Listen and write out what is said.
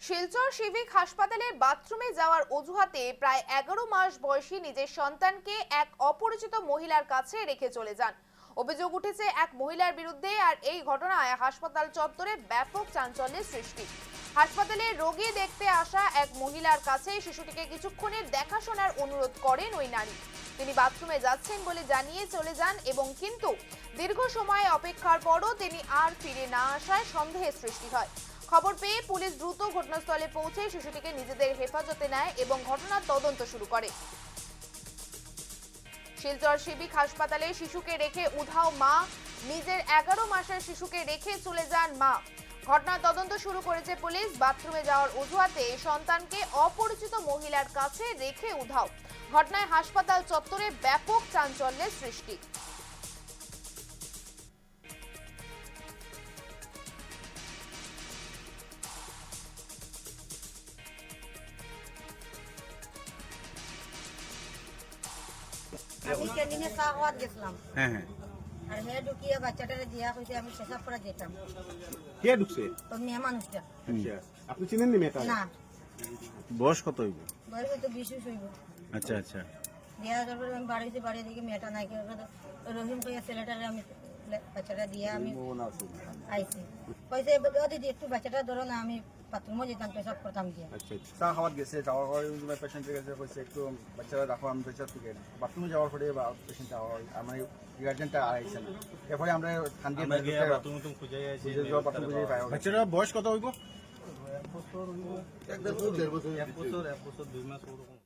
Silchar civic হাসপাতালের বাথরুমে যাওয়ার অজুহাতে প্রায় 11 মাস বয়সী নিজের সন্তানকে এক অপরিচিত মহিলার কাছে রেখে চলে যান। অভিযোগ উঠেছে এক মহিলার বিরুদ্ধে, আর এই ঘটনায় হাসপাতাল চত্বরে ব্যাপক চাঞ্চল্যের সৃষ্টি। হাসপাতালে রোগী দেখতে আসা এক মহিলার কাছে শিশুটিকে কিছুক্ষণের দেখাশোনার অনুরোধ করেন ওই নারী। তিনি বাথরুমে যাচ্ছেন বলে জানিয়ে চলে যান এবং কিন্তু দীর্ঘ সময় অপেক্ষার পরও তিনি আর ফিরে না আসায় সন্দেহের সৃষ্টি হয়। খবর পেয়ে পুলিশ দ্রুত ঘটনাস্থলে পৌঁছে শিশুটিকে নিজেদের হেফাজতে নেয় এবং ঘটনার তদন্ত শুরু করে। শিলচর সিভিক হাসপাতালে শিশুকে রেখে উধাও মা, নিজের 11 মাসের শিশুকে রেখে চলে যান মা। ঘটনার তদন্ত শুরু করেছে পুলিশ। বাথরুমে যাওয়ার অজুহাতে সন্তানকে অপরিচিত মহিলার কাছে রেখে উধাও। ঘটনায় হাসপাতাল চত্বরে ব্যাপক চাঞ্চল্যের সৃষ্টি। আমি ক্যান্টিনে চা খাওয়াত গেছিলাম। হ্যাঁ হ্যাঁ। আর হে ঢুকিয়ে বাচ্চাটারে দিয়া কইছে আমি পেশাব করে যেতাম। কে ঢুকছে? তো মেয়ে মানুষটা। আচ্ছা, আপনি চিনেন নি মেয়েটা? না, বয়স কত হইব? বয়স তো 20 হইব। আচ্ছা আচ্ছা। দিয়া তারপরে আমি বাড়িতে দেখি মেয়েটা নাই, রহিম কইয়া ছেলেটারে আমি বাচ্চাটা দিয়া আমি আইছি। কইছে দিদি একটু বাচ্চাটা ধরো না, আমি বাথরুমও যেতাম, পেশাব করতাম দিয়া। আচ্ছা, চা খাওয়াত গেছে, যাওয়ার পরে পেশেন্টের কাছে কইছে একটু বাচ্চারা রাখো, আমি পেশাব থেকে বাথরুমে যাওয়ার পরে পেশেন্ট আমার গার্জেনটা আইছে না। এরপরে আমরা বাথরুম খুঁজে পাই। বাচ্চারা বয়স কত হইব? 1 বছর 1.5 বছর 1 বছর 2 মাস ওরকম।